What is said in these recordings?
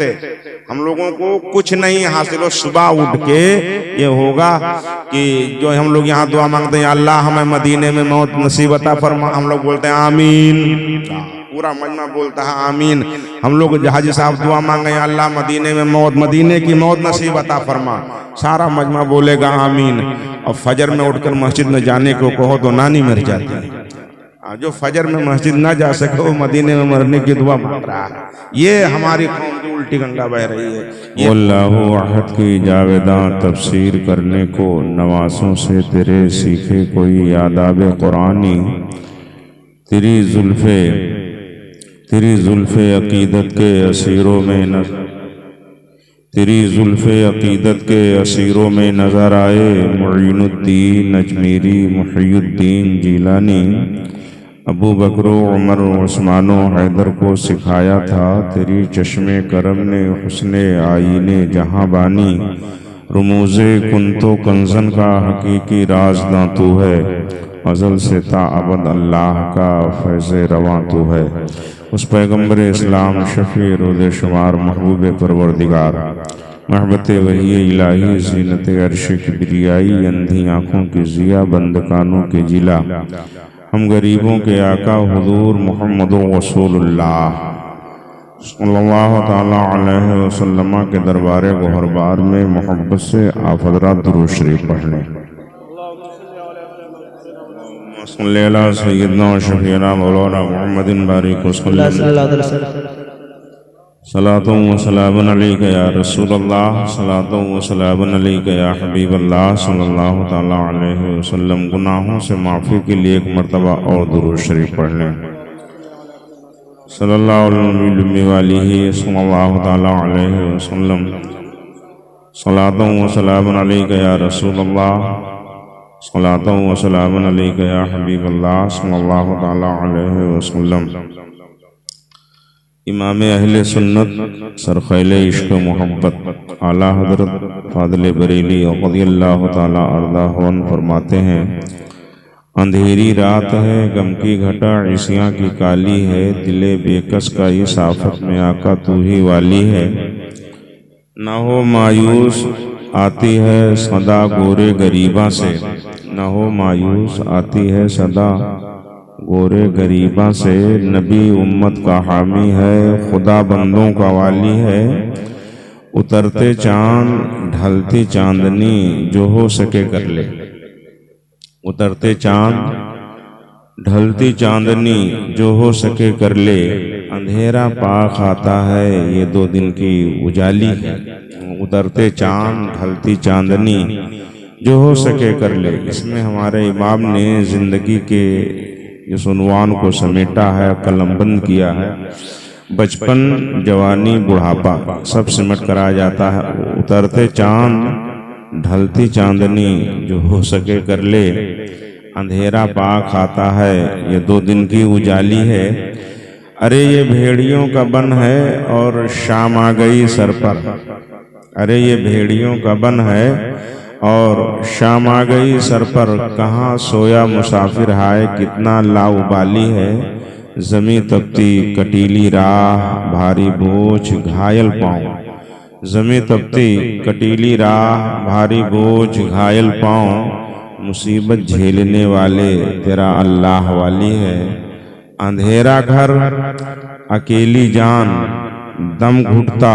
थे। हम लोगों को कुछ नहीं हासिल हो, सुबह उठ के ये होगा कि जो हम लोग यहाँ दुआ मांगते हैं, अल्लाह हमें मदीने में मौत नसीब अता फरमा, हम लोग बोलते हैं आमीन। पूरा मजमा बोलता है आमीन। हम लोग हाजी साहब दुआ मांगे, अल्लाह मदीने में मौत, मदीने की मौत नसीब अता फरमा, सारा मजमा बोलेगा आमीन। और फजर में उठकर मस्जिद में जाने को कहो तो नानी मर जाती है। जो फजर में मस्जिद ना जा सके वो मदीने में मरने की दुआ मांग रहा है। ये हमारी कौम की उल्टी गंगा बह रही है। अल्लाहु अहद की जावेदां तफसीर करने को नवासों से तेरे सीखे कोई आदाब कुरानी। तेरी जुल्फ़े अकीदत के असीरों में तेरी जुल्फ़े अकीदत के असीरों में नज़र आए मुईनुद्दीन अजमेरी, मुहय्युद्दीन जीलानी। अबू बकर, उमर, उस्मान, हैदर को सिखाया था तेरी चश्मे करम ने हुस्ने आईने जहाँ बानी। रमूज़े कुंतो कंजन का हकीकी राज़दां तू है, अज़ल से ताअबद अल्लाह का फैज़ रवां तू है। उस पैगम्बर इस्लाम शफ़ी रोज़े शुमार महबूब परवरदिगार, महबत वही इलाही, ज़ीनत अर्श किब्रियाई, अंधी आँखों की ज़िया, बंद कानों के जिला, हम गरीबों के आका हुज़ूर मुहम्मदुर रसूलुल्लाह सल्लल्लाहु ताला अलैहि वसल्लम के दरबार गोहरबार में मोहब्बत से आप हज़रात दुरूद शरीफ पढ़ लें। सय्यदना शफीना मौलाना मुहम्मदिन बारिक सलातो व सलामुन अलैका या रसूलल्लाह, सलातो व सलामुन अलैका या हबीबल्लाह सल्लल्लाहु ताला अलैहि वसल्लम। गुनाहों से माफ़ी के लिए एक मरतबा और दुरूद शरीफ पढ़ लें। सल्लल्लाहु ताला अलैहि वसल्लम। सलातो व सलामुन अलैका या रसूलल्लाह, सलातो व सलामुन अलैका या हबीबल्लाह सल्लल्लाहु ताला अलैहि वसल्लम। इमाम अहले सुन्नत सरखैल इश्क मोहब्बत आला हज़रत फ़ाज़िल बरेली रज़ियल्लाहु ताला अर्ज़ाहु फरमाते हैं, अंधेरी रात है, गम की घटा ईसियाँ की काली है, दिले बेकस का इस आफत में आका तू ही वाली है। न हो मायूस आती है सदा गोरे गरीबा से, न हो मायूस आती है सदा गोरे गरीबा से। नबी उम्मत का हामी है, खुदा बंदों का वाली है। उतरते चांद ढलती चांदनी, जो हो सके कर ले। उतरते चांद ढलती चांदनी, जो हो सके कर ले। अंधेरा पाक आता है, ये 2 दिन की उजाली है। उतरते चांद ढलती चांदनी, जो हो सके कर ले। इसमें हमारे इमाम ने ज़िंदगी के इस उन्वान को समेटा है, कलमबंद किया है। बचपन, जवानी, बुढ़ापा सब सिमट कर आ जाता है। उतरते चांद ढलती चांदनी, जो हो सके कर ले। अंधेरा पाक आता है, ये 2 दिन की उजाली है। अरे ये भेड़ियों का बन है और शाम आ गई सर पर। अरे ये भेड़ियों का बन है और शाम आ गई सर पर। कहाँ सोया मुसाफिर हाय, कितना लाउबाली है। ज़मी तपती कटीली राह, भारी बोझ घायल पाँव। ज़मी तपती कटीली राह, भारी बोझ घायल पाँव। मुसीबत झेलने वाले तेरा अल्लाह वाली है। अंधेरा घर अकेली जान, दम घुटता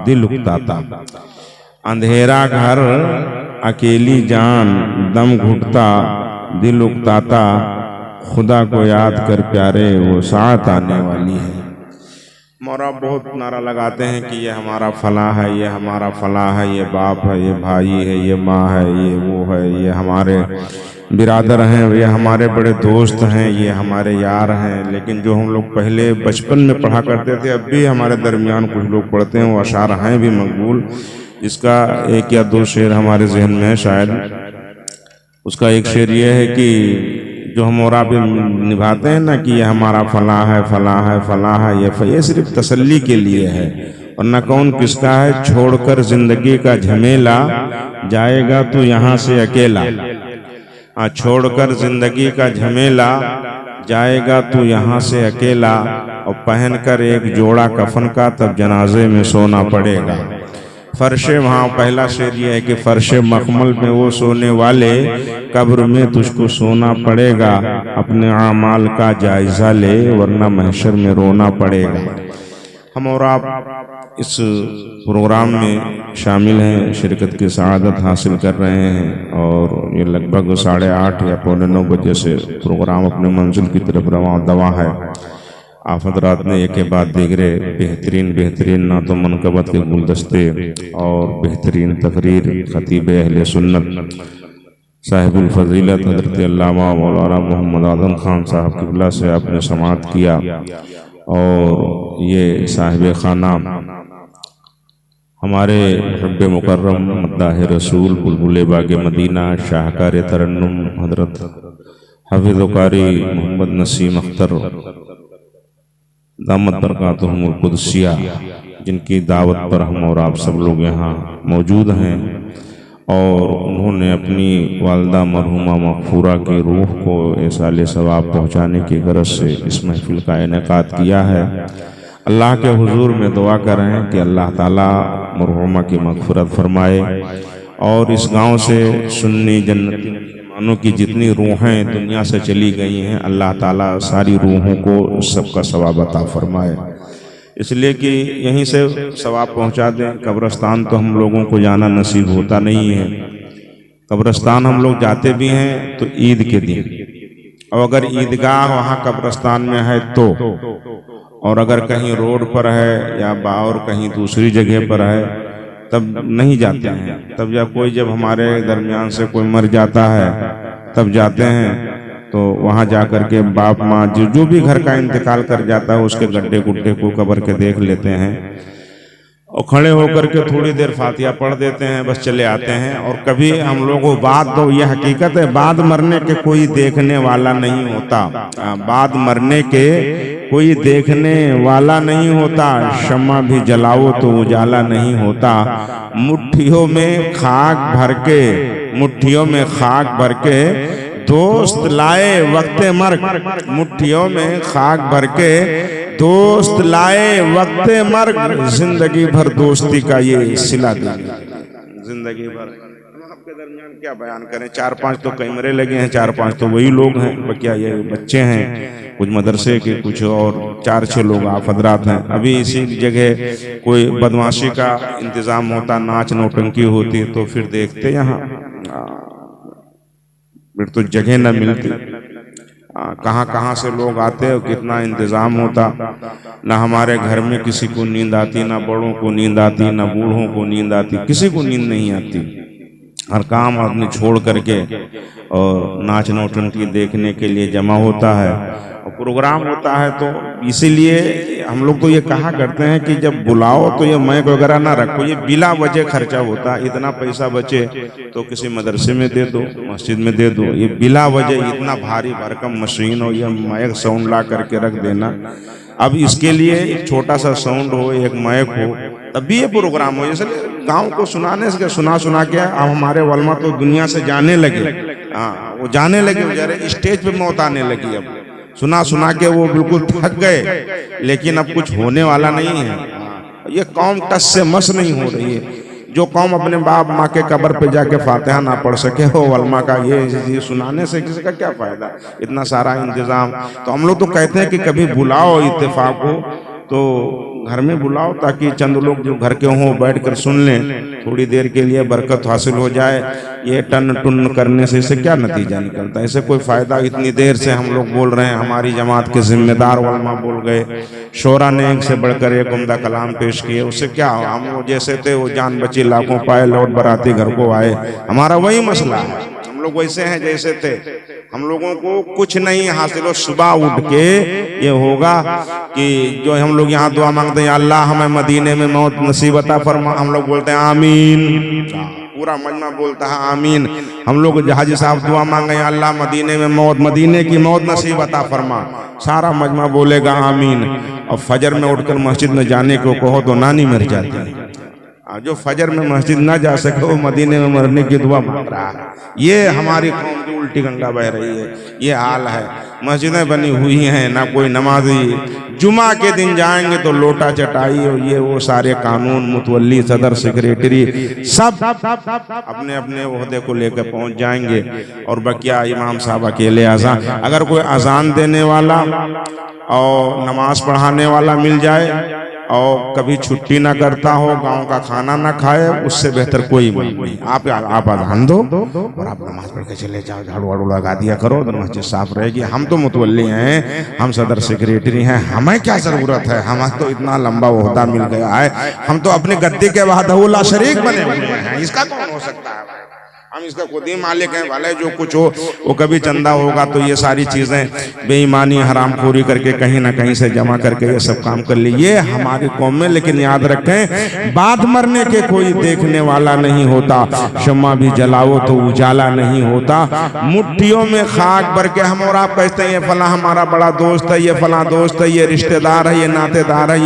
दिल उकताता। अंधेरा घर अकेली जान, दम घुटता दिल उकताता। खुदा को याद कर प्यारे, वो साथ आने वाली है। मोरा बहुत नारा लगाते हैं कि ये हमारा फला है, ये हमारा फला है, ये बाप है, ये भाई है, ये माँ है, ये वो है, ये हमारे बिरादर हैं, ये हमारे बड़े दोस्त हैं, ये हमारे यार हैं। लेकिन जो हम लोग पहले बचपन में पढ़ा करते थे, अब भी हमारे दरमियान कुछ लोग पढ़ते हैं, वो अशार हैं भी मकबूल। इसका 1 या 2 शेर हमारे जहन में है शायद। उसका एक शेर ये है कि जो हम और आप निभाते हैं ना कि ये हमारा फला है, फला है, फला है, ये सिर्फ तसल्ली के लिए है, वरना कौन किसका है। छोड़कर जिंदगी का झमेला, जाएगा तू यहाँ से अकेला। छोड़कर जिंदगी का झमेला, जाएगा तू यहाँ से अकेला और पहनकर एक जोड़ा कफन का, तब जनाजे में सोना पड़ेगा। फर्शे, वहाँ पहला शेर ये है कि फर्शे मखमल में वो सोने वाले, कब्र में तुझको सोना पड़ेगा। अपने आमाल का जायजा ले वरना महशर में रोना पड़ेगा। हम और आप इस प्रोग्राम में शामिल हैं, शिरकत की सआदत हासिल कर रहे हैं और ये लगभग 8:30 या 8:45 बजे से प्रोग्राम अपने मंजिल की तरफ रवां है। आप हज़रात ने एक के बाद दीगरे बेहतरीन नातो मनकबत के गुलदस्ते और बेहतरीन तकरीर खतीब अहले सुन्नत साहिबुल फजीलत हज़रत अल्लामा मौलाना मोहम्मद आज़म खान साहब क़िबला से आपने समाअत किया। और ये साहिब खाना हमारे मुहब्बे मुकर्रम मद्दाह रसूल बुलबुल बाग मदीना शाहकार तरन्नुम हज़रत हाफिज़ कारी मोहम्मद नसीम अख्तर दामत बरकातुहुमुल कुदसिया, जिनकी दावत पर हम और आप सब लोग यहाँ मौजूद हैं और उन्होंने अपनी वालदा मरहुमा मग़फ़ूरा की रूह को इसाले सवाब पहुँचाने की गरज से इस महफिल का इनेकाद किया है। अल्लाह के हुजूर में दुआ करें कि अल्लाह ताला मरहुमा की मग़फ़िरत फरमाए और इस गांव से सुन्नी जन्नती मुसलमानों की जितनी रूहें दुनिया से चली गई हैं, अल्लाह ताला सारी रूहों को सबका सवाब अता फरमाए, इसलिए कि यहीं से सवाब पहुंचा दें। कब्रिस्तान तो हम लोगों को जाना नसीब होता नहीं है। कब्रिस्तान हम लोग जाते भी हैं तो ईद के दिन, और अगर ईदगाह वहाँ कब्रिस्तान में है तो, और अगर कहीं रोड पर है या और कहीं दूसरी जगह पर है तब नहीं जाते हैं। तब जब हमारे दरमियान से कोई मर जाता है तब जाते हैं, तो वहाँ जा कर के बाप माँ जो भी घर का इंतकाल कर जाता है उसके गड्ढे गुड्ढे को कबर के देख लेते हैं और खड़े होकर के थोड़ी देर फातिहा पढ़ देते हैं, बस चले आते हैं। और कभी हम लोगों को बाद, तो यह हकीकत है, बाद मरने के कोई देखने वाला नहीं होता। बाद मरने के कोई देखने वाला नहीं होता। शम्मा भी जलाओ तो उजाला नहीं होता। मुट्ठियों में खाक भर के दोस्त लाए वक्ते मर्ग। मुट्ठियों में खाक भर के दोस्त लाए वक्ते मर्ग। जिंदगी भर दोस्ती का ये सिला दे। जिंदगी भर आपके दरमियान क्या बयान करें। 4-5 तो कैमरे लगे हैं, 4-5 तो वही लोग हैं, क्या ये बच्चे हैं, कुछ मदरसे के, कुछ और 4-6 लोग आप हजरात हैं। अभी इसी जगह कोई बदमाशी का इंतजाम होता, नाच नौटंकी होती, तो फिर देखते यहाँ, फिर तो जगह न मिलती। कहाँ से लोग आते और कितना इंतजाम होता। ना हमारे घर में किसी को नींद आती, ना बड़ों को नींद आती, ना बूढ़ों को नींद आती, किसी को नींद नहीं आती। हर काम आदमी छोड़ करके और नाच नौटंकी देखने के लिए जमा होता है और प्रोग्राम होता है। तो इसीलिए हम लोग तो ये कहा करते हैं कि जब बुलाओ तो ये माइक वगैरह ना रखो, ये बिला वजह खर्चा होता है। इतना पैसा बचे तो किसी मदरसे में दे दो, मस्जिद में दे दो। ये बिला वजह इतना भारी भरकम मशीन हो, ये माइक साउंड ला करके रख देना। अब इसके लिए एक छोटा सा साउंड हो, एक माइक हो, तभी ये प्रोग्राम हो। जैसे गांव को सुनाने से सुना के अब हमारे वलमा तो दुनिया से जाने लगे। हाँ, वो जाने लगे, बेचारे स्टेज पे मौत आने लगी। अब सुना के वो बिल्कुल थक गए, लेकिन अब कुछ होने वाला नहीं है। ये कौम टस से मस नहीं हो रही है। जो कौम अपने बाप माँ के कब्र पे जाके फातिहा ना पढ़ सके हो वलमा का, ये सुनाने से किसी का क्या फायदा। इतना सारा इंतजाम, तो हम लोग तो कहते हैं कि कभी बुलाओ इत्तेफाक हो तो घर में बुलाओ, ताकि चंद लोग जो घर के हों बैठ कर सुन लें, थोड़ी देर के लिए बरकत हासिल हो जाए। ये टन टुन करने से इससे क्या नतीजा निकलता है, इससे कोई फायदा। इतनी देर से हम लोग बोल रहे हैं, हमारी जमात के जिम्मेदार उलमा बोल गए, शोरा ने एक से बढ़कर एक उम्दा कलाम पेश किए, उससे क्या। हम वो जैसे थे वो जान बची लाखों पाए, लौट बराती घर को आए। हमारा वही मसला है, हम लोग वैसे हैं जैसे थे। हम लोगों को कुछ नहीं हासिल हो। सुबह उठ के ये होगा कि जो हम लोग यहाँ दुआ मांगते हैं, अल्लाह हमें मदीने में मौत नसीब अता फरमा, हम लोग बोलते हैं आमीन। पूरा मजमा बोलता है आमीन। हम लोग हाजी साहब दुआ मांगे, अल्लाह मदीने में मौत, मदीने की मौत नसीब अता फरमा, सारा मजमा बोलेगा आमीन। और फजर में उठकर मस्जिद में जाने को कहो तो नानी मर जाती है। जो फजर में मस्जिद ना जा सके वो मदीने में मरने की दुआ मांग रहा है। ये हमारी कौम की उल्टी गंगा बह रही है, ये हाल है। मस्जिदें बनी हुई हैं, ना कोई नमाजी। जुमा के दिन जाएंगे तो लोटा चटाई और ये वो सारे कानून, मुतवल्ली, सदर, सेक्रेटरी सब अपने अपने ओहदे को लेकर पहुंच जाएंगे और बकिया इमाम साहब अकेले अजान। अगर कोई अजान देने वाला और नमाज पढ़ाने वाला मिल जाए और कभी छुट्टी ना करता हो, गांव का खाना ना खाए, उससे बेहतर कोई नहीं। आप अजान दो और आप नमाज पढ़ के चले जाओ, झाड़ू वाड़ू लगा दिया करो तो मस्जिद साफ रहेगी। हम तो मुतवल्ली हैं, हम सदर सेक्रेटरी हैं, हमें क्या जरूरत है? हमें तो इतना लंबा ओहदा मिल गया है, हम तो अपने गद्दी के बाद ला शरीक बने हुए हैं। इसका कौन हो सकता है? हम इसका खुद ही मालिक हैं। भले जो कुछ हो वो कभी चंदा होगा तो ये सारी चीजें बेईमानी, हरामखोरी करके कहीं ना कहीं से जमा करके ये सब काम कर लिए, ये हमारी कौम में। लेकिन याद रखें, बाद मरने के कोई देखने वाला नहीं होता। शम्मा भी जलाओ तो उजाला नहीं होता। मुट्ठियों में खाक भर के हम और आप कहते हैं ये फला हमारा बड़ा दोस्त है, ये फला दोस्त है, ये रिश्तेदार है, ये नातेदार है,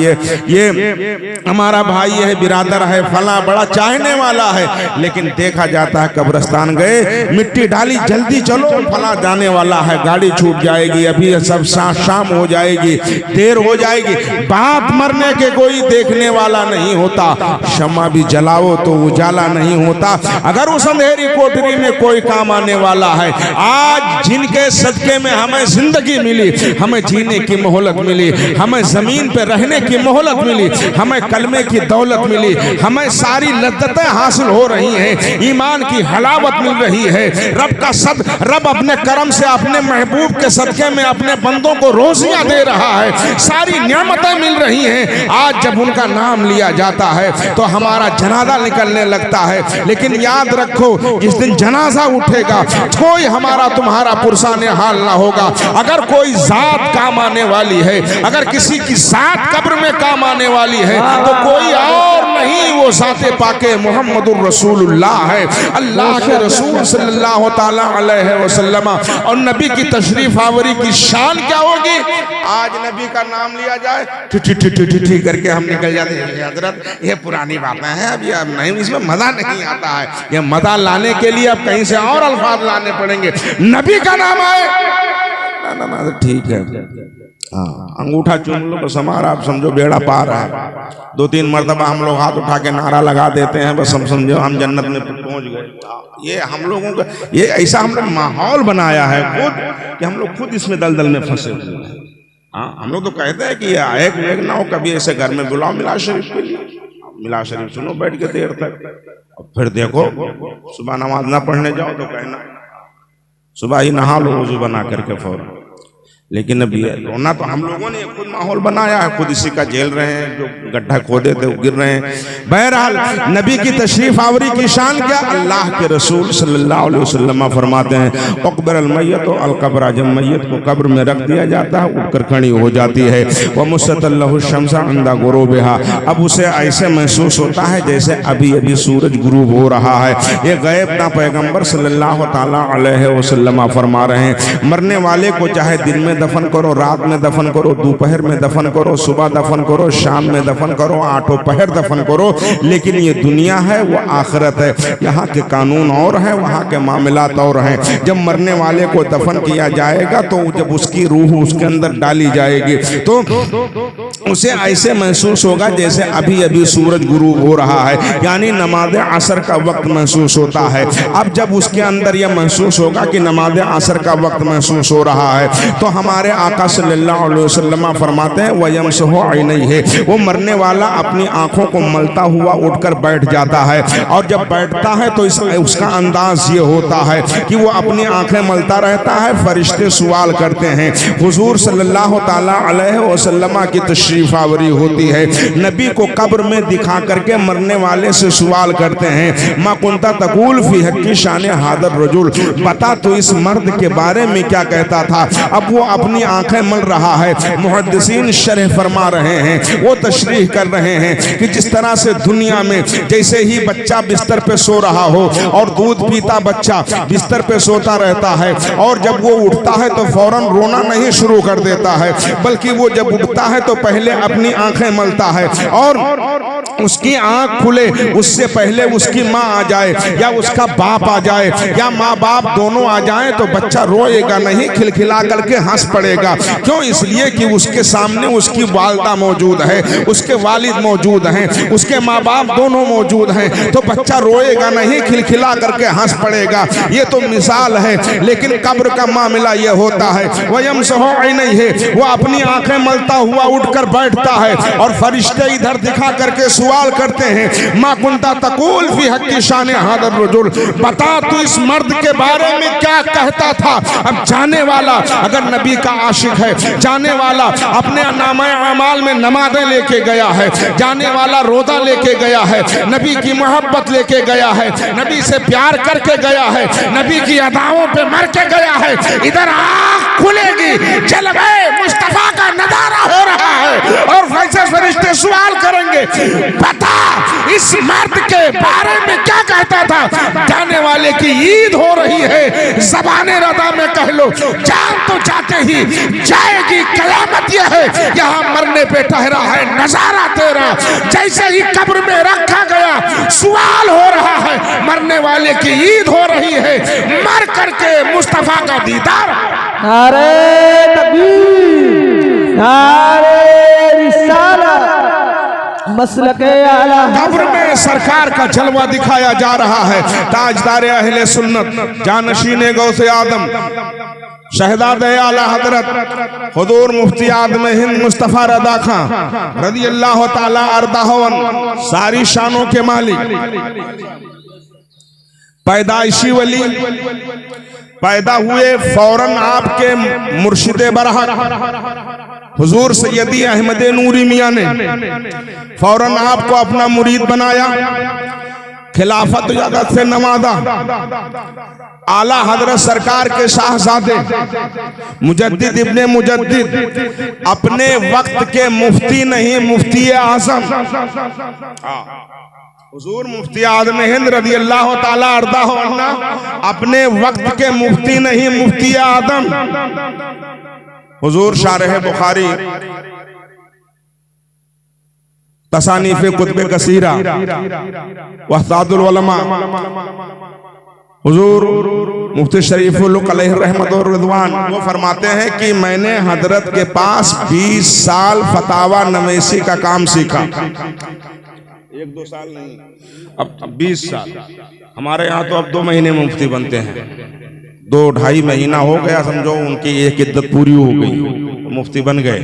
ये हमारा भाई है, बिरादर है, फला बड़ा चाहने वाला है। लेकिन देखा जाता है कब्रिस्तान गए, मिट्टी डाली, जल्दी चलो फला जाने वाला है, गाड़ी छूट जाएगी, अभी सब शाम हो जाएगी, देर हो जाएगी। बात मरने के कोई देखने वाला नहीं होता। शम्मा भी जलाओ तो उजाला नहीं होता। अगर उस अंधेरी कोठरी में कोई काम आने वाला है, आज जिनके सदके में हमें जिंदगी मिली, हमें जीने की मोहलत मिली, हमें जमीन पे रहने की मोहलत मिली, हमें कलमे की दौलत मिली, हमें सारी लज्जतें हासिल हो रही हैं, ईमान की हलावत मिल रही है। रब अपने करम से अपने महबूब के सदके में अपने बंदों को रोजियां दे रहा है, सारी नियामतें मिल रही हैं। आज जब उनका नाम लिया जाता है तो हमारा जनाजा निकलने लगता है। लेकिन याद रखो, जिस दिन जनाजा उठेगा कोई हमारा तुम्हारा पुरसाने हाल ना होगा। अगर कोई जात काम आने वाली है, अगर किसी की जात कब्र में काम आने वाली है तो कोई और नहीं, वो जाते पाके मोहम्मदुर रसूलुल्लाह है। अल्लाह के रसूल सल्लल्लाहु ताला अलैहि वसल्लम और नबी की तशरीफ आवरी की शान क्या होगी? आज नबी का नाम लिया जाए ठी करके हम निकल जाते हैं। हजरत ये पुरानी बातें हैं, अब ये नहीं, इसमें मजा नहीं आता है। ये मजा लाने के लिए अब कहीं से और अल्फाज लाने पड़ेंगे। नबी का नाम आए ना ठीक है, अंगूठा चूम लो बस, हमारा आप समझो बेड़ा पार है। 2-3 मरतबा हम लोग हाथ उठा के नारा लगा देते हैं, बस हम समझो हम जन्नत में पहुंच गए। ये हम लोगों का ये ऐसा हमने माहौल बनाया है खुद कि हम लोग खुद इसमें दलदल में फंसे हुए हैं। हम लोग तो कहते हैं कि ये एक वेग ना हो, कभी ऐसे घर में बुलाओ मिला शरीफ के लिए, मिला शरीफ सुनो बैठ के देर तक, और फिर देखो सुबह नमाज ना पढ़ने जाओ तो कहना सुबह ही नहा लो वजू बना करके फौरन। लेकिन अब ये रोना तो हम लोगों ने खुद माहौल बनाया है, खुद इसी का झेल रहे हैं। जो गड्ढा खोदे थे वो गिर रहे हैं। बहरहाल नबी की तशरीफ आवरी की शान क्या? अल्लाह के रसूल सल्लल्लाहु अलैहि वसल्लम फरमाते हैं, अकबर अलमैयत अलकब्र, जब मैयत को कब्र में रख दिया जाता है उठकर खड़ी हो जाती है। वह मुस्तल्लहु शम्सा अंदा गुरूबिहा, अब उसे ऐसे महसूस होता है जैसे अभी अभी सूरज गुरूब हो रहा है। ये गैब ना पैगंबर सल्लल्लाहु ताला अलैहि वसल्लम फरमा रहे हैं। मरने वाले को चाहे दिन में दफन करो, रात में दफन करो, दोपहर में दफन करो, सुबह दफन करो, शाम में दफन करो, 8 पहर दफन करो, लेकिन ये दुनिया है वो आखिरत है। यहाँ के कानून और हैं, वहाँ के मामलात और हैं। जब मरने वाले को दफन किया जाएगा तो जब उसकी रूह उसके अंदर डाली जाएगी तो उसे ऐसे महसूस होगा जैसे अभी अभी सूरज गुरूब हो रहा है, यानी नमाज असर का वक्त महसूस होता है। अब जब उसके अंदर यह महसूस होगा कि नमाज असर का वक्त महसूस हो रहा है तो हमारे आका सल्लल्लाहु अलैहि वसल्लम फरमाते हैं वयमसहु ऐनैहि, वो मरने वाला अपनी आंखों को मलता हुआ उठकर बैठ जाता है। और जब बैठता है तो उसका अंदाज ये होता है कि वो अपनी आंखें मलता रहता है। फरिश्ते सवाल करते हैं, हुजूर सल्लल्लाहु ताला अलैहि वसल्लम की तशरीफ आवरी होती है, नबी को कब्र में दिखा करके मरने वाले से सवाल करते हैं, मा कुंता तकूल फी हक्की शान हादर रजुल, बता तो इस मर्द के बारे में क्या कहता था। अब वो अपनी आंखें मल रहा है। मुहद्दिसीन शरह फरमा रहे हैं, वो तशरीह कर रहे हैं कि जिस तरह से दुनिया में जैसे ही बच्चा बिस्तर पे सो रहा हो और दूध पीता बच्चा बिस्तर पे सोता रहता है, और जब वो उठता है तो फौरन रोना नहीं शुरू कर देता है, बल्कि वो जब उठता है तो पहले अपनी आंखें मलता है और उसकी आंख खुले उससे पहले उसकी माँ आ जाए या उसका बाप आ जाए या माँ बाप दोनों आ जाएं तो बच्चा रोएगा नहीं, खिलखिला करके हंस पड़ेगा। क्यों? इसलिए कि उसके सामने उसकी वालिदा मौजूद है, उसके वालिद मौजूद हैं, उसके माँ बाप दोनों मौजूद हैं, तो बच्चा रोएगा नहीं, खिलखिला करके हंस पड़ेगा। ये तो मिसाल है, लेकिन कब्र का मामला ये होता है वयम सहोई नहीं है, वो अपनी आंखें मलता हुआ उठकर बैठता है और फरिश्ते इधर दिखा करके सवाल करते हैं, मा कुंता तकूल फी हक्की शान हादर रजुल, बता तू इस मर्द के बारे में क्या कहता था। अब जाने वाला अगर नबी का आशिक है, जाने वाला अपने नामे अमाल में नमाज़ें लेके गया है, जाने वाला रोजा लेके गया है, नबी की मोहब्बत लेके गया है, नबी से प्यार करके गया है, नबी की अदाओं पे मर के गया है, इधर आँख खुलेगी, जलवे मुस्तफा का नजारा हो रहा है और वैसे फरिश्ते सवाल करेंगे, बता इस मर्द के बारे में क्या कहता था। जाने वाले की ईद हो रही है, ज़बाने रदा में कह लो, जान तो जाते ही जाएगी कयामत। यह है यहाँ मरने पे ठहरा है नजारा तेरा, जैसे ही कब्र में रखा गया सवाल हो रहा है, मरने वाले की ईद हो रही है, मर करके मुस्तफा का दीदार। नारे तकबीर, नारे रिसालत, मसलके आला। कब्र में सरकार का जलवा दिखाया जा रहा है। ताजदार अहले सुन्नत, जानशीने गौसे आदम, शहजादे आला हजरत हुजूर मुफ्ती आदम हिंद मुस्तफा रदा खां रज़ी अल्लाह ताला अर्दाहवन, सारी शानों के मालिक, पैदाइशी वली, पैदा हुए फौरन आपके मुर्शिदे बरहक हुजूर सैयदी अहमद नूरी मियां ने फौरन आपको अपना मुरीद बनाया, खिलाफत इजाजत से नवाजा। आला हजरत सरकार के शाहजादे मुजद्दिद इब्ने मुजद्दिद, अपने वक्त के मुफ्ती नहीं मुफ्ती आज़म हुजूर मुफ्ती आदम हिंद रज़ी अल्लाह ताला अर्दा अन्ना, अपने वक्त के मुफ्ती नहीं मुफ्ती आदम हुजूर शारह बुखारी, तसानीफ़े कुतुब कसीरा, वहदातुल उलमा, हुजूर मुफ्ती शरीफुल अलैहि रहमत और रिज़वान, वो फरमाते हैं कि मैंने हजरत के पास 20 साल फतावा नवेसी का काम सीखा। 1-2 साल नहीं, अब 20 साल। हमारे यहाँ तो अब 2 महीने में मुफ्ती बनते हैं, 2-2.5 महीना हो गया समझो, उनकी एक इद्दत पूरी हो गई, मुफ्ती बन गए।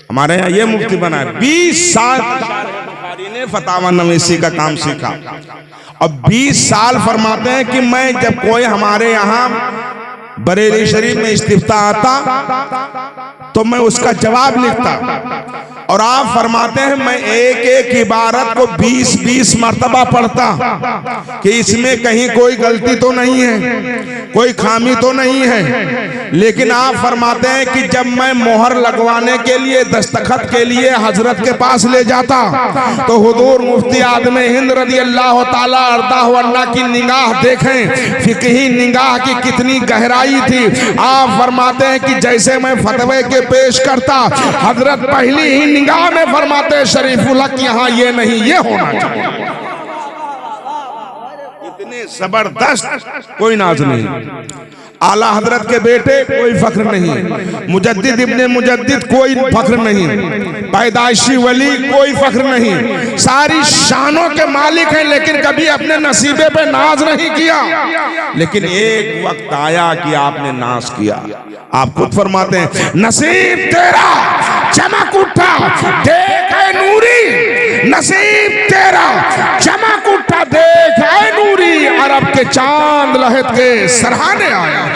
हमारे यहाँ ये मुफ्ती बना है। 20 साल बुखारी ने फतावा नवेसी का काम सीखा। अब 20 साल फरमाते हैं कि मैं जब कोई हमारे यहाँ बरेली शरीफ में इस्तिफ्ता आता तो मैं उसका जवाब लिखता, और आप फरमाते हैं मैं एक एक इबारत को 20-20 मर्तबा पढ़ता कि इसमें कहीं कोई गलती तो नहीं है, कोई खामी तो नहीं है। लेकिन आप फरमाते हैं कि जब मैं मोहर लगवाने के लिए, दस्तखत के लिए हजरत के पास ले जाता तो हुजूर मुफ्ती आदम हिंद रज़ी अल्लाह ताला अर्दाहु अन्ना की निगाह देखें, फिक़ही निगाह की कितनी गहराई थी। आप फरमाते हैं कि जैसे मैं फतवे के पेश करता, हजरत पहली ही निगाह में फरमाते शरीफुल हक यहाँ ये नहीं, ये होना चाहिए। इतने जबरदस्त, कोई नाज नहीं। आला हजरत के बेटे कोई फख्र नहीं, मुजद्दिद इब्ने मुजद्दिद कोई फख्र नहीं, पैदाइशी वली कोई फख्र नहीं, सारी शानों के मालिक हैं, लेकिन कभी अपने नसीबे पे नाज नहीं किया। लेकिन एक वक्त आया कि आपने नाज किया। आप खुद फरमाते हैं नसीब तेरा चमक उठा देख ऐ नूरी, नसीब तेरा चमक उठा देख ऐ नूरी, अरब के चांद लहद के सराहने आया है,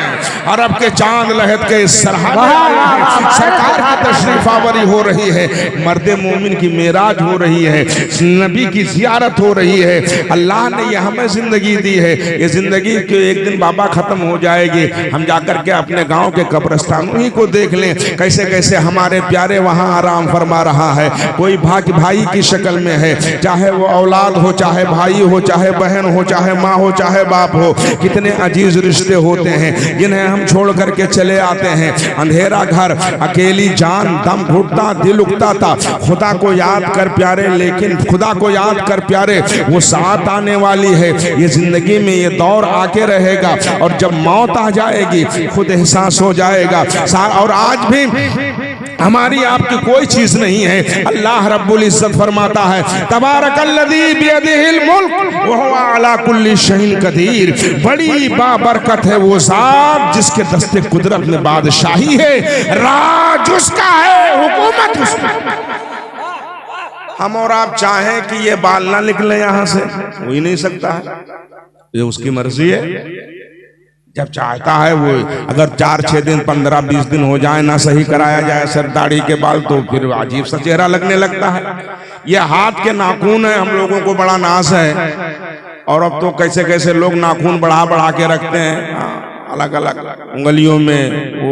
अरब के चांद लहद के सराहने आया है। सरकार की तशरीफ आवरी हो रही है, मर्दे मोमिन की मेराज हो रही है, नबी की जियारत हो रही है। अल्लाह ने ये हमें जिंदगी दी है, ये जिंदगी के एक दिन बाबा खत्म हो जाएगी। हम जाकर के अपने गांव के कब्रिस्तानों ही को देख लें, कैसे कैसे हमारे प्यारे वहां आराम फरमा रहा है। कोई भाई की शक्ल में है, चाहे वो औलाद हो, चाहे भाई हो, चाहे बहन हो, चाहे माँ हो, चाहे बाप हो, कितने अजीज रिश्ते होते हैं जिन्हें हम छोड़ करके चले आते हैं। अंधेरा घर, अकेली जान, दम घुटता, दिल उगता था, खुदा को याद कर प्यारे, लेकिन खुदा को याद कर प्यारे, वो साथ आने वाली है। ये जिंदगी में ये दौर आके रहेगा और जब मौत आ जाएगी खुद एहसास हो जाएगा। और आज भी हमारी आपकी कोई चीज नहीं है। अल्लाह रब्बुल इज्जत फरमाता है, तबारकल्लज़ी बियदिहिल मुल्क व हुवा अला कुल्ली शैइन कदीर। बड़ी बाबरकत है वो ज़ात जिसके दस्ते कुदरत में बादशाही है, राज उसका है, हुकूमत उसकी। हम और आप चाहें कि ये बाल ना निकले यहां से, हो ही नहीं सकता है, ये उसकी मर्जी है। जब चाहता है वो, अगर 4-6 दिन 15-20 दिन हो जाए ना सही कराया जाए सर दाढ़ी के बाल, तो फिर अजीब सा चेहरा लगने लगता है। ये हाथ के नाखून है, हम लोगों को बड़ा नाज है। और अब तो कैसे कैसे लोग नाखून बढ़ा बढ़ा के रखते हैं, अलग अलग उंगलियों में, वो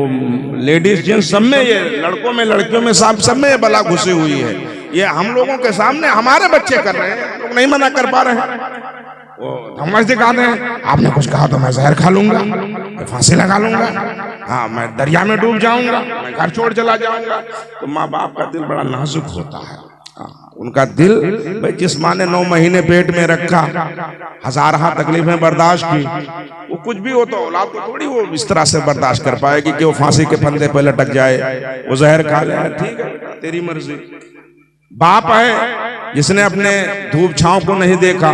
लेडीज जेंट्स सब में, ये लड़कों में लड़कियों में सब में बला घुसी हुई है। ये हम लोगों के सामने हमारे बच्चे कर रहे हैं, लोग नहीं मना कर पा रहे हैं। धम्मस दिखाते हैं, आपने कुछ कहा तो मैं जहर खा लूंगा, मैं फांसी लगा लूंगा, हाँ मैं दरिया में डूब जाऊंगा, मैं घर छोड़ चला जाऊंगा। तो माँ बाप का दिल बड़ा नाजुक होता है। उनका दिल, भाई जिस माँ ने 9 महीने पेट में रखा, हजारहा तकलीफें बर्दाश्त की, वो कुछ भी हो तो औलाद को थोड़ी वो इस तरह से बर्दाश्त कर पाएगी कि वो फांसी के फंदे पे लटक जाए, वो जहर खा ले। ठीक है, तेरी मर्जी। बाप है जिसने अपने धूप छांव को नहीं देखा,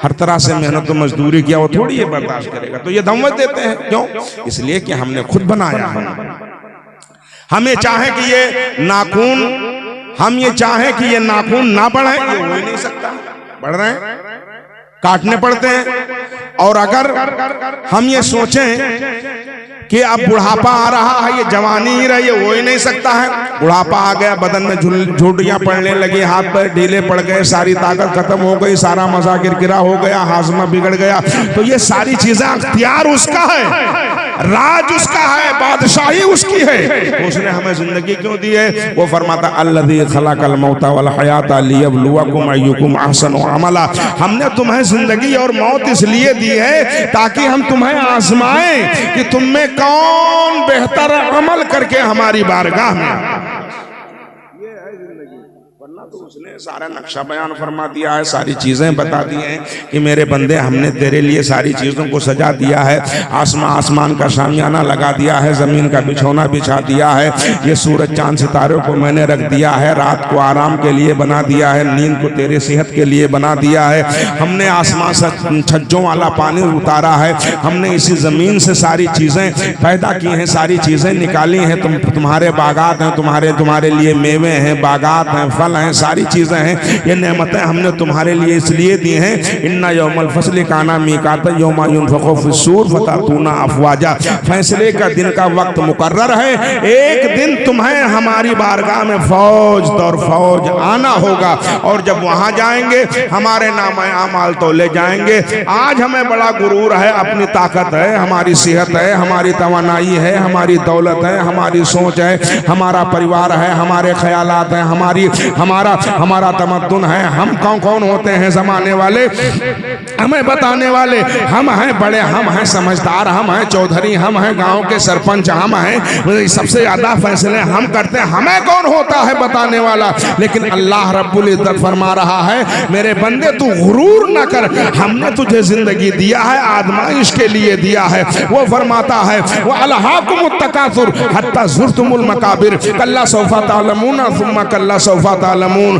हर तरह से मेहनत और मजदूरी किया, वो थोड़ी ये बर्दाश्त करेगा। तो ये दम्मत देते हैं, क्यों? इसलिए कि हमने खुद बनाया है। हमें चाहे कि ये नाखून, हम ये चाहे कि ये नाखून ना बढ़े, ये हो ही नहीं सकता, बढ़ रहे हैं, काटने पड़ते हैं। और अगर हम ये सोचें कि अब बुढ़ापा आ रहा है, ये जवानी ही रही, हो ही नहीं सकता है। बुढ़ापा आ गया, बदन में झुर्रियां पड़ने लगी, हाथ पैर ढीले पड़ गए, सारी ताकत खत्म हो गई, सारा मजा किरकिरा हो गया, हाजमा बिगड़ गया। तो ये सारी चीजें अख्तियार उसका है, राज उसका है, बादशाही उसकी है। तो उसने हमें जिंदगी क्यों दी है? वो फरमाता अल्लज़ी खलक़ल मौता वल हयाता लियब्लुवकुम अय्युकुम अहसनु अमला। हमने तुम्हें जिंदगी और मौत इसलिए दी है ताकि हम तुम्हें आजमाएं कि तुम में कौन बेहतर अमल करके हमारी बारगाह में। तो उसने सारा नक्शा बयान फरमा दिया है, सारी चीजें बता दी हैं कि मेरे बंदे, हमने तेरे लिए सारी चीजों को सजा दिया है। आसमान का शामियाना लगा दिया है, जमीन का बिछौना बिछा दिया है, ये सूरज चांद सितारों को मैंने रख दिया है, रात को आराम के लिए बना दिया है, नींद को तेरे सेहत के लिए बना दिया है। हमने आसमान से छज्जों वाला पानी उतारा है, हमने इसी जमीन से सारी चीजें पैदा की हैं, सारी चीजें निकाली हैं। तुम्हारे बागात हैं, तुम्हारे लिए मेवे हैं, बागात हैं, फल हैं, सारी चीजें हैं। ये नेमतें हमने तुम्हारे लिए इसलिए दी हैं। इन्ना यौमल फस्ल काना मीकात यौमा युनफ़ख़ु फ़िस्सूर फ़तातूना अफ़वाजा। फैसले का दिन का वक्त मुकर्रर है, एक दिन तुम्हें हमारी बारगाह में फौज दौर फौज आना होगा, और जब वहां जाएंगे हमारे नाम आमाल तो ले जाएंगे। आज हमें बड़ा गुरूर है, अपनी ताकत है, हमारी सेहत है, हमारी तवानाई है, हमारी दौलत है, हमारी सोच है, हमारा परिवार है, हमारे ख्यालात हैं, हमारा तमद्दुन है। हम कौन कौन होते हैं जमाने वाले, हमें बताने वाले। हम हैं बड़े, हम हैं समझदार, हम हैं चौधरी, हम हैं गांव के सरपंच, हम हैं सबसे ज्यादा फैसले हम करते हैं। हमें कौन होता है बताने वाला? लेकिन अल्लाह रब्बुल इज्जत फरमा रहा है, मेरे बंदे तू गुरूर न कर, हमने तुझे जिंदगी दिया है, आजमाइश के लिए दिया है। वो फरमाता है, वो अलहाकुमुत तकासुर हत्ता ज़ुरतुमुल मकाबिर कल्ला सौफा तालमून सुम्मा कल्ला सौफा तालमून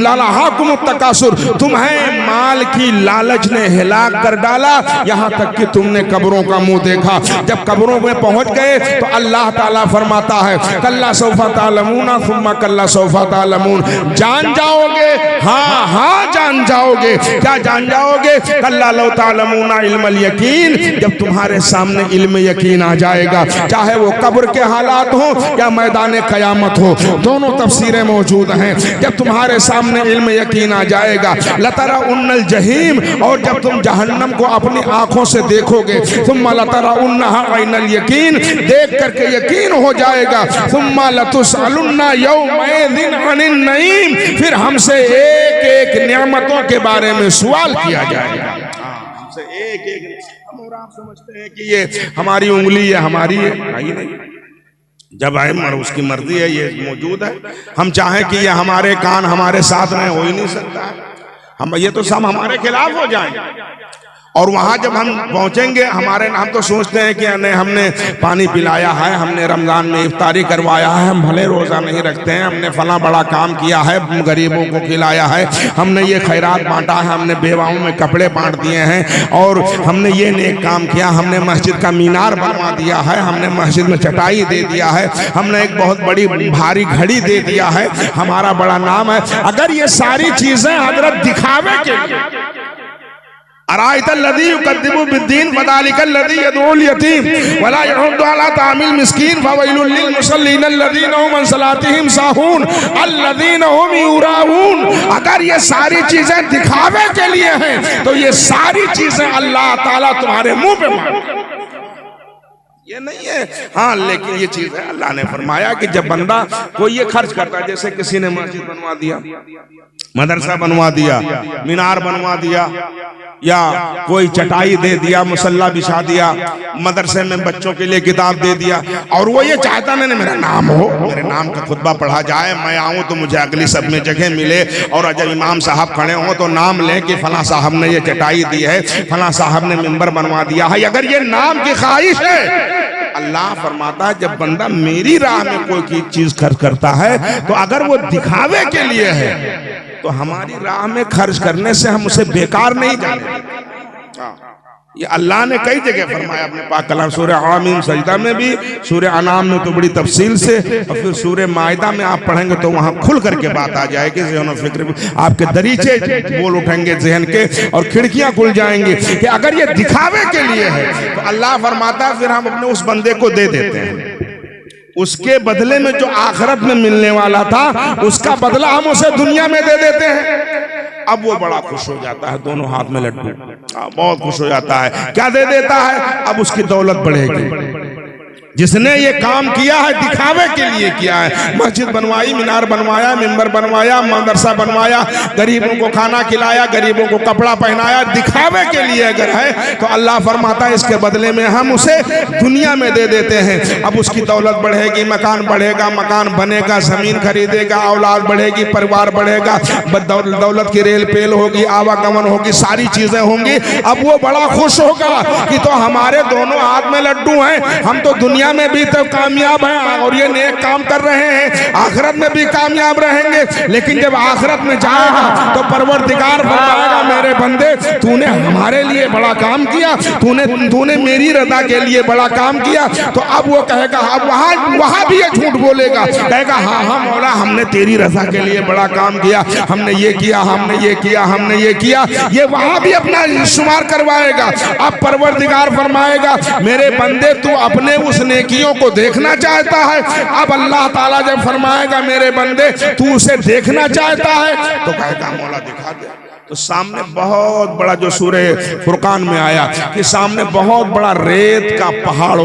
ललहाकुमुत तकासुर। तुम्हें माल की लालच ने हिलाक कर डाला, यहाँ तक कि तुमने कब्रों का मुंह देखा। जब कब्रों में पहुंच गए तो अल्लाह ताला फरमाता है, कल्ला सौफा तालमून सुम्मा कल्ला सौफा तालमून। जान जाओगे, हाँ हाँ जान जाओगे। क्या जान जाओगे? कल्ला लौ तालमून इल्मल यकीन। जब तुम्हारे सामने इल्म यकीन आ जाएगा, चाहे वो कब्र के हालात हो या मैदान क़यामत हो, दोनों तफसीरें मौजूद हैं। जब तुम्हारे सामने इल्म यकीन आ जाएगा, लतरा उन्नल जहीम, और जब तुम जहन्नम को अपनी आंखों से देखोगे, तुम लतरा उन्नहा ऐनल यकीन, देख करके यकीन हो जाएगा। तुम लतुसअलुन्ना यौमइज़िन अनिन नईम, फिर हमसे एक एक नियामतों के बारे में सवाल किया जाएगा। से एक एक, हम और आप समझते हैं कि ये हमारी उंगली है, हमारी है, नहीं। जब है उसकी मर्जी है, ये मौजूद है। हम चाहें कि ये हमारे कान हमारे साथ में हो ही नहीं सकता है। हम ये तो सब हमारे खिलाफ हो जाएंगे। और वहां जब हम पहुंचेंगे, हम तो सोचते हैं कि नहीं, हमने पानी पिलाया है, हमने रमजान में इफ्तारी करवाया है, हम भले रोजा नहीं रखते हैं, हमने फला बड़ा काम किया है, गरीबों को खिलाया है, हमने ये खैरात बांटा है, हमने बेवाओं में कपड़े बांट दिए हैं, और हमने ये नेक काम किया, हमने मस्जिद का मीनार बनवा दिया है, हमने मस्जिद में चटाई दे दिया है, हमने एक बहुत बड़ी भारी घड़ी दे दिया है, हमारा बड़ा नाम है। अगर ये सारी चीजें हजरत दिखावे के लिए, अराइतल्लज़ी युकद्दिबु बिद्दीन फ़ज़ालिकल्लज़ी यदउल यतीम वला यहुद्दु अला तामिल मिस्कीन फ़वैलुल लिल मुसल्लीन अल्लज़ीना हुम अन सलातिहिम साहून अल्लज़ीना हुम युराऊन। अगर ये सारी चीजें दिखावे के लिए हैं तो ये सारी चीजें अल्लाह ताला तुम्हारे मुंह पे मार, ये नहीं है। हाँ, लेकिन ये चीज है, अल्लाह ने फरमाया कि जब बंदा कोई ये खर्च करता है, जैसे किसी ने मस्जिद बनवा दिया, मदरसा बनवा दिया, मीनार बनवा दिया, या कोई चटाई दे दिया, मुसल्ला बिछा दिया, मदरसे में बच्चों के लिए किताब दे दिया, और वो ये चाहता मैंने मेरा नाम हो, मेरे नाम का खुतबा पढ़ा जाए, मैं आऊं तो मुझे अगली सब में जगह मिले, और जब इमाम साहब खड़े हों तो नाम लें कि फला साहब ने ये चटाई दी है, फला साहब ने मिंबर बनवा दिया है। अगर ये नाम की ख्वाहिश है, अल्लाह फरमाता है जब बंदा मेरी राह में कोई चीज खर्च करता है तो अगर वो दिखावे के लिए है तो हमारी राह में खर्च करने से हम उसे बेकार नहीं जाने। ये अल्लाह ने कई जगह फरमाया अपने पाक कलाम, सूरह आमीन सजदा में भी, सूरह अनाम में तो बड़ी तफसील से, और फिर सूरह माइदा में आप पढ़ेंगे तो वहां खुल करके बात आ जाएगी। ज़हन फिक्र आपके दरीचे बोल उठेंगे जहन के, और खिड़कियां खुल जाएंगी कि अगर ये दिखावे के लिए है तो अल्लाह फरमाता है फिर हम अपने उस बंदे को दे देते हैं, उसके बदले में जो आखिरत में मिलने वाला था उसका बदला हम उसे दुनिया में दे देते हैं। अब वो बड़ा खुश हो जाता है, दोनों हाथ में लड्डू, बहुत खुश हो जाता है। क्या दे देता है? अब उसकी दौलत बढ़ेगी। जिसने ये काम किया है दिखावे के लिए किया है, मस्जिद बनवाई, मीनार बनवाया, मिंबर बनवाया, मदरसा बनवाया, गरीबों को खाना खिलाया, गरीबों को कपड़ा पहनाया, दिखावे के लिए अगर है तो अल्लाह फरमाता है इसके बदले में हम उसे दुनिया में दे देते हैं। अब उसकी दौलत बढ़ेगी, मकान बढ़ेगा, मकान बनेगा, जमीन खरीदेगा, औलाद बढ़ेगी, परिवार बढ़ेगा, दौलत की रेल पेल होगी, आवागमन होगी, सारी चीजें होंगी। अब वो बड़ा खुश होगा कि तो हमारे दोनों हाथ में लड्डू हैं, हम तो दुनिया में भी तो कामयाब हैं और ये नेक काम कर रहे हैं, आखिरत में भी कामयाब रहेंगे। लेकिन जब आखिरत में जाएगा तो परवरदिगार फरमाएगा मेरे बंदे तूने हमारे लिए बड़ा काम किया, तूने मेरी रजा के लिए बड़ा काम किया। तो अब वो कहेगा, अब वहां भी ये झूठ बोलेगा, कहेगा हाँ मौला हमने तेरी रजा के लिए बड़ा काम किया, हमने ये किया, हमने ये किया, हमने ये किया, ये वहां भी अपना शुमार करवाएगा। अब परवरदिगार फरमाएगा मेरे बंदे तू अपने उस नेकियों को देखना चाहता है। अब अल्लाह ताला जब फरमाएगा मेरे बंदे तू उसे देखना चाहता है तो कहेगा मौला दिखा दे। तो सामने बहुत बड़ा, जो सूरह फुरकान में आया कि सामने बहुत बड़ा रेत का पहाड़,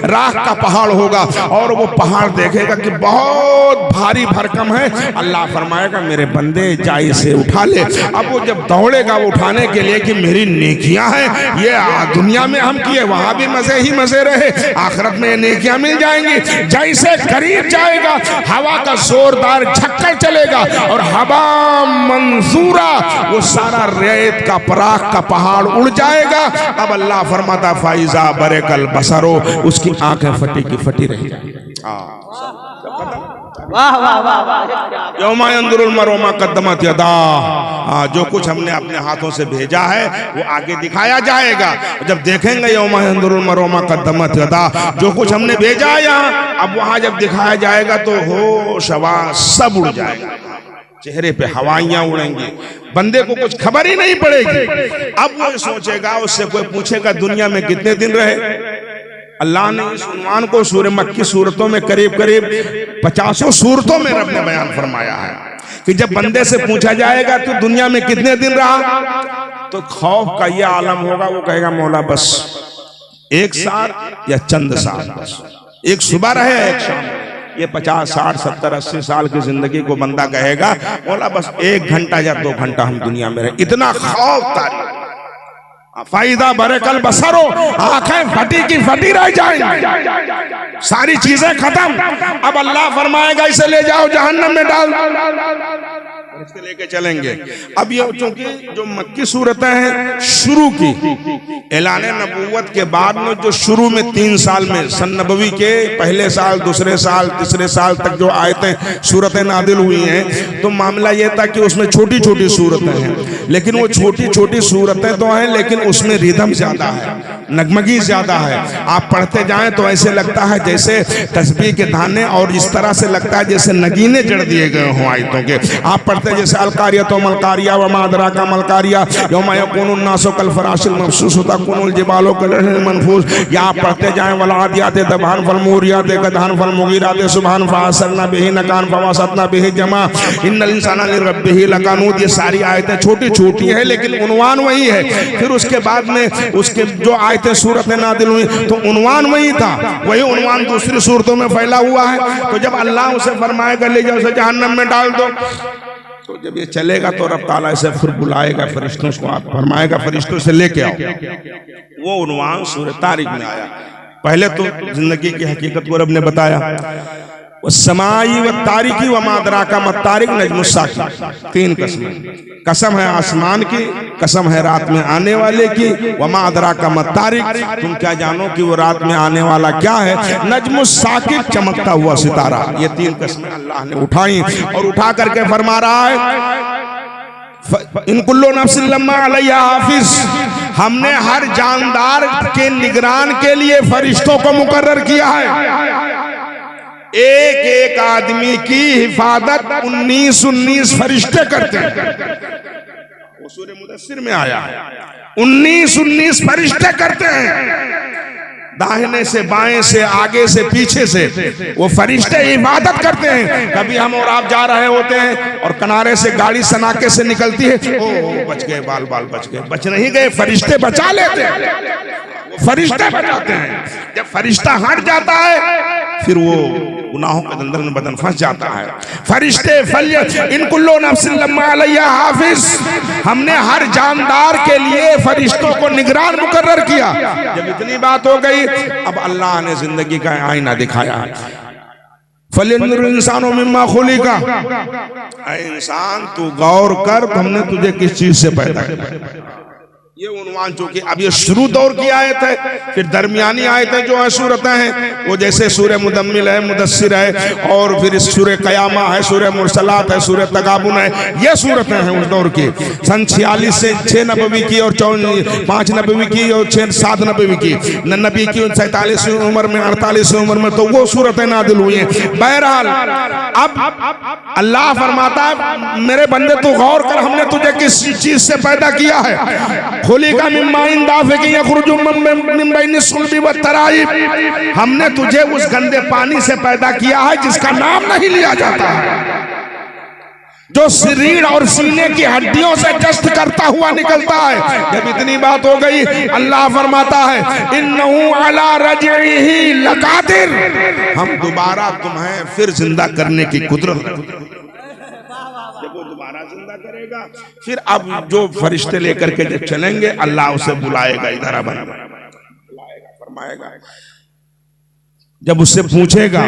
राख का पहाड़ होगा, और वो पहाड़ देखेगा कि बहुत भारी भरकम है। अल्लाह फरमाएगा मेरे बंदे जा इसे उठा ले। अब वो जब दौड़ेगा वो उठाने के लिए कि मेरी नेकियां हैं, ये दुनिया में हम किए वहां भी मजे ही मजे रहे, आखिरत में नेकियां मिल जाएंगी। जैसे करीब जाएगा हवा का जोरदार झक्कर चलेगा और हवा मंसूरा, वो सारा रेत का पराख का पहाड़ उड़ जाएगा। अब अल्लाह फरमाता फाइजा बरेकल बसरो, उसकी आंखें फटी की फटी रह जाएगी। वाह वाह वाह वाह। यौमा यंजुरुल मर'उ मा क़द्दमत यदाह, जो कुछ हमने अपने हाथों से भेजा है वो आगे दिखाया जाएगा। जब देखेंगे यौमा यंजुरुल मर'उ मा क़द्दमत यदाह, जो कुछ हमने भेजा है यहाँ, अब वहां जब दिखाया जाएगा तो होश हवास सब उड़ जाएगा, चेहरे पे हवाइयां उड़ेंगी, बंदे को कुछ खबर ही नहीं पड़ेगी। अब वो सोचेगा, उससे कोई पूछेगा दुनिया में कितने दिन रहे? अल्लाह ने इस उन्वान को सूरह मक्की सूरतों में करीब करीब 50 सूरतों में रब ने बयान फरमाया है कि जब बंदे से पूछा जाएगा तो दुनिया में कितने दिन रहा, तो खौफ का यह आलम होगा, वो कहेगा मौला बस 1 साल या चंद साल, बस एक सुबह रहे एक शाम। ये 50, 60, 70, 80 साल की जिंदगी को बंदा कहेगा मौला बस 1 घंटा या 2 घंटा हम दुनिया में रहे। इतना खौफ तारी, फायदा बरे कल बसरो, आंखें फटी की फटी रह जाएंगी, सारी चीजें खत्म। अब अल्लाह फरमाएगा इसे ले जाओ जहन्नम में डाल, इसके लेके चलेंगे। अब ये चूंकि जो मक्की सूरतें हैं शुरू की ऐलान नबूवत के बाद में, जो शुरू में 3 साल में सन नबवी के पहले साल, दूसरे साल, तीसरे साल तक जो आयतें सूरतें नादिल हुई हैं, तो मामला ये था कि उसमें छोटी छोटी सूरतें हैं, लेकिन वो छोटी छोटी सूरतें तो हैं, लेकिन उसमें रिदम ज्यादा है, नगमगी ज्यादा है। आप पढ़ते जाएं तो ऐसे लगता है जैसे तस्बीह के दाने, और इस तरह से लगता है जैसे नगीने जड़ दिए गए हों आयतों के। आप पढ़ते जैसे अलकारिया तो मलकारिया व मादरा का मलकारिया यौमा यकूनुन नासु कल फराशिल मबसूस तकुनुल जिबालु कल मनफूस। या आप पढ़ते जाएं वल आदियात दबान फल मूरियात गदान फल मुगीरात सुबहान फासरना बिही नकान फवासतना बिही जमा इन्नल इंसाना लिरब्बिही लकानूद। ये सारी आयतें छोटी छोटी हैं, लेकिन उन्वान वही है। फिर उसके बाद में उसके जो आयतें सूरत में नादिल हुई तो उन्वान वही था, वही उन्वान दूसरी सूरतों में फैला हुआ है। तो जब अल्लाह उसे फरमाएगा ले जाओ उसे जहन्नम में डाल दो, तो जब ये चलेगा तो रब ताला इसे फिर बुलाएगा फरिश्तों को, आप फरमाएगा फरिश्तों से लेके आओ। वो उन्वान सूरह तारिक में आया। पहले तो जिंदगी की हकीकत को रब ने बताया, समाई व तारिकी व मादरा का मतारिक नजमुस्साकी, 3 कसमें। कसम है आसमान की, कसम है रात में आने वाले की, व मादरा का मतारिक, तुम क्या जानो कि वो रात में आने वाला क्या है, नजमुस्साकी, चमकता हुआ सितारा। ये 3 कसमें अल्लाह ने उठाई और उठा करके फरमा रहा है इन कुल्लु नफ्सिन लम्मा अलैहा हाफिज, हमने हर जानदार के निगरान के लिए फरिश्तों को मुकर्रर किया है। एक एक आदमी की हिफाजत 19 फरिश्ते करते हैं। वो सूरह मुदस्सिर में आया, 19 फरिश्ते करते हैं, दाहिने से बाएं से आगे से पीछे से वो फरिश्ते इबादत करते हैं। कभी हम और आप जा रहे होते हैं और किनारे से गाड़ी सनाके से निकलती है, ओ बच गए, बाल बाल बच गए, बच नहीं गए, फरिश्ते बचा लेते हैं, फरिश्ते बचाते हैं। जब फरिश्ता हट जाता है फिर वो गुनाहों के दलदल में बदन फंस जाता है। फरिश्ते इन कुल्लु नफ्सिन लम्मा अलैहा हाफिज, हमने हर जानदार के लिए फरिश्तों को निगरान मुकर्रर किया। जब इतनी बात हो गई, अब अल्लाह ने जिंदगी का आईना दिखाया। फलियंजुर इंसानो मिम्मा खुलिका, इंसान तू गौर कर, हमने तुझे किस चीज से पैदा किया। ये उन्वान चूंकि अब ये शुरू दौर की आयत है, फिर दरमियानी आयतें जो है सूरतें हैं वो जैसे सूरह मुदम्मिल है, मुदस्सिर है, और फिर सूरह कयामा है, सूरह मुरसलात है, सूरह तगाबुन है, ये सूरतें हैं उस दौर की। सन 46 से 6 नबवी की और 5 नबवी की और 7 नबवी की, नबी की 47वीं उम्र में, 48वीं उम्र में, तो वो सूरतें नादिल हुई हैं। बहरहाल अब अल्लाह फरमाता है मेरे बंदे तू गौर कर, हमने तुझे किस चीज से पैदा किया है। खुलिका मिन माइन दाफिकिन यखरुजु मिन बैनि सुल्बि व तराइब, हमने तुझे उस गंदे पानी से पैदा किया है जिसका नाम नहीं लिया जाता है, जो रीढ़ और सीने की हड्डियों से जस्त करता हुआ निकलता है। जब इतनी बात हो गई, अल्लाह फरमाता है इन्नहु अला रजइही लकादिर, हम दोबारा तुम्हें फिर जिंदा करने की कुदरत रखते हैं। जब वो दोबारा जिंदा करेगा, फिर अब जो फरिश्ते लेकर के जब चलेंगे, अल्लाह उसे बुलाएगा, इधर आ बना बुलाएगा, फरमाएगा। जब उससे पूछेगा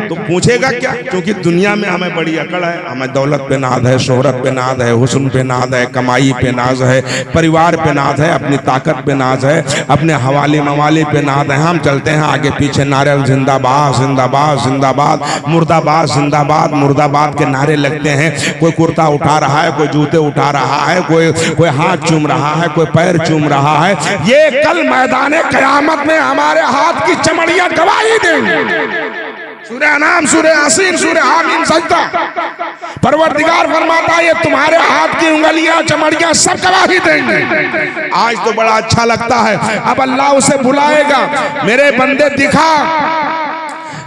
तो पूछेगा क्या, क्योंकि दुनिया में हमें बड़ी अकड़ है, हमें दौलत पे नाज है, शोहरत पे नाज है, हुस्न पे नाज है, कमाई पे नाज है, परिवार पे नाज है, अपनी ताकत पे नाज है, अपने हवाले मवाले पे नाज है। हम चलते हैं आगे पीछे नारे जिंदाबाद जिंदाबाद जिंदाबाद, मुर्दाबाद जिंदाबाद मुर्दाबाद के नारे लगते हैं। कोई कुर्ता उठा रहा है, कोई जूते उठा रहा है, कोई हाथ चूम रहा है, कोई पैर चूम रहा है। ये कल मैदान क़यामत में हमारे हाथ की चमड़ियां गवाही देंगे। सूरह नाम, सूरह यासीन, सूरह हामीम, सजदा, परवरदिगार फरमाता है ये तुम्हारे हाथ की उंगलियां चमड़ियां सब गवाही देंगे। आज तो बड़ा अच्छा लगता है। अब अल्लाह उसे बुलाएगा, मेरे बंदे दिखा,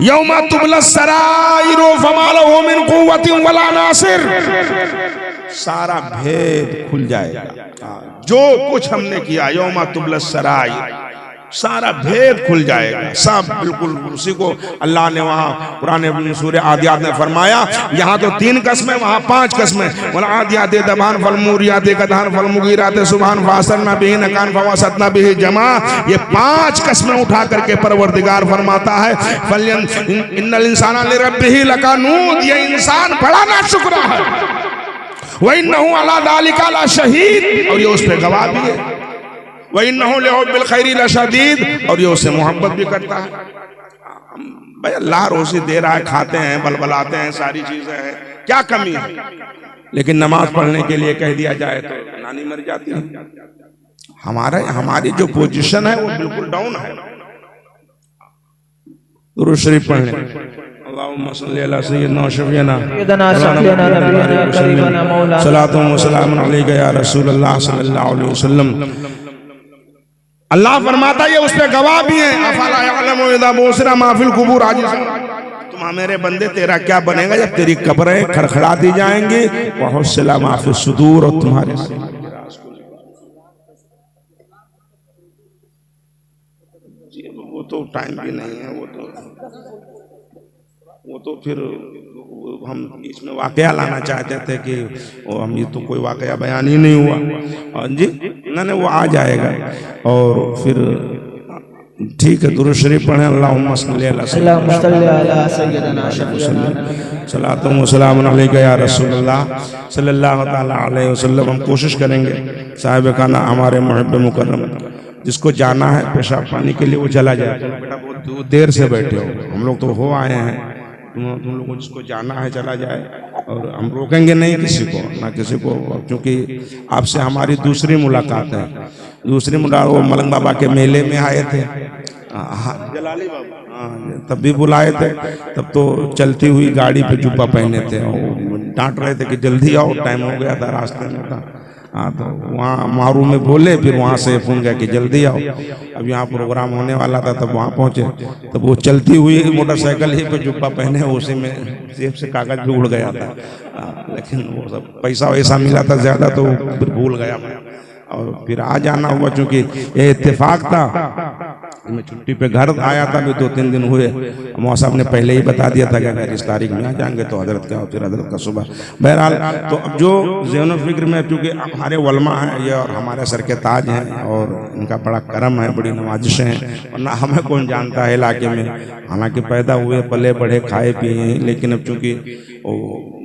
यौमा तुबला सराइरु फमा लहु मिन कुव्वतिन वला नासिर, सारा भेद खुल जाएगा। जो कुछ हमने किया, यौमा तुबला सराइर, सारा भेद खुल जाएगा, सब बिल्कुल। उसी को अल्लाह ने वहाँ पुराने सूरह आदियात में फरमाया, यहाँ तो 3 कस्में, वहाँ 5 कस्में। वल आदियात दबान फल मूरियात कदान फल मुगीरात सुबहान फासरना बिही नकान फवसतना बिही जमा। ये 5 कस्में उठा करके परवरदिगार फरमाता है फलन इन्नल इंसाना लिरब्बिही लकानूद, ये इंसान बड़ा नाशुक्र है। व इन्नहु अला दालिका लशहीद, और ये उस पे गवाह भी है। व इन्नहु लिहुब्बिल खैरि लशदीद, और ये उससे मोहब्बत भी करता है। भाई अल्लाह रोज़ी दे रहा है, खाते हैं, बलबलाते हैं, सारी चीजें हैं, क्या कमी है? लेकिन नमाज पढ़ने के लिए कह दिया जाए तो नानी मर जाती है। हमारी जो पोजीशन है वो बिल्कुल डाउन है। दुरूद शरीफ पढ़ने अल्लाहुम्मा सल्ली अला सय्यिदना व शफीना सलातो व सलाम अलैका या रसूलल्लाह सल्लल्लाहु अलैहि वसल्लम। अल्लाह फरमाता है ये उस पे गवाह भी हैं। अफला यअलमु इज़ा बुसिरा मा फिल कुबूर, तुम मेरे बंदे तेरा क्या बनेगा जब तेरी कब्रें खड़खड़ा दी जाएंगी। व हुस्सिला मा फिस सुदूर, और तुम्हारे वो तो टाइम भी नहीं है, वो तो फिर हम इसमें वाकया लाना चाहते थे कि हम, ये तो कोई वाकया बयान ही नहीं हुआ। और जी ना वो आ जाएगा। और फिर ठीक है, दुरूद शरीफ पढ़ें। अल्लाहुम्मा सल्ली अला सय्यिदना सलातो व सलाम अलैका या रसूलल्लाह सल्लल्लाहु तआला अलैहि वसल्लम। हम कोशिश करेंगे साहिब खाना हमारे मुहब्ब मुकर्रम जिसको जाना है पेशाब पानी के लिए वो चला जाए। बेटा बहुत देर से बैठे हो, हम लोग तो हो आए हैं, तुम लोगों को जिसको जाना है चला जाए। और हम रोकेंगे नहीं किसी को, ना किसी को, क्योंकि आपसे हमारी दूसरी मुलाकात है। दूसरी मुलाकात वो मलंग बाबा के मेले में आए थे, जलाली बाबा, तब भी बुलाए थे। तब तो चलती हुई गाड़ी पे जुब्बा पहने थे, डांट रहे थे कि जल्दी आओ, टाइम हो गया था, रास्ते में था। हाँ, तो वहाँ मारू में बोले, फिर वहाँ से फोन किया कि जल्दी आओ। अब यहाँ प्रोग्राम होने वाला था, तब वहाँ पहुँचे। तब वो चलती हुई मोटरसाइकिल ही पे जुब्बा पहने, उसी में जेब से कागज भी उड़ गया था। लेकिन वो सब पैसा वैसा मिला था ज़्यादा, तो फिर भूल गया मैं। और फिर आ जाना हुआ, चूँकि ये इत्तेफाक था। मैं छुट्टी पे घर आया था, भी 2-3 दिन हुए। मौसा साहब ने पहले ही बता दिया था कि अगर इस तारीख में आ जाएंगे तो हजरत का, फिर हजरत का सुबह। बहरहाल तो अब जो ज़हन फिक्र में, क्योंकि हमारे उलमा हैं ये, और हमारे सर के ताज हैं, और इनका बड़ा करम है, बड़ी नवाजिशें हैं। और ना हमें कौन जानता है इलाके में, हालांकि पैदा हुए पले बढ़े खाए पिए, लेकिन अब चूँकि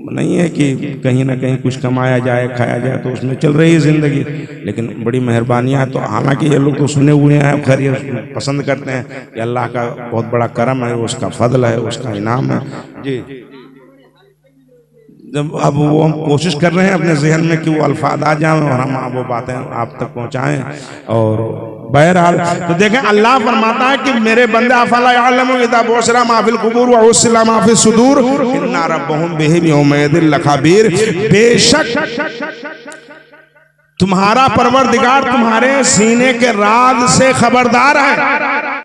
नहीं है कि कहीं ना कहीं कुछ कमाया जाए, खाया जाए, तो उसमें चल रही है ज़िंदगी। लेकिन बड़ी मेहरबानियाँ, तो हालांकि ये लोग तो सुने हुए हैं, खैर ये पसंद करते हैं कि अल्लाह का बहुत बड़ा करम है, उसका फजल है, उसका इनाम है जी। जब अब वो हम कोशिश कर रहे हैं अपने जहन में कि वो अल्फाज आ जाएं और हम वो बातें आप तक पहुँचाएँ। और बहरहाल तो देखें, अल्लाह फरमाता है कि मेरे बंदे अफला यअलमु इज़ा बुसिरा मा फिल कुबूर व हुस्सिला मा फिस सुदूर इन्ना रब्बहुम बिहिम यौमइज़िन लखबीर। बेशक तुम्हारा परवरदिगार तुम्हारे सीने के राज से खबरदार है।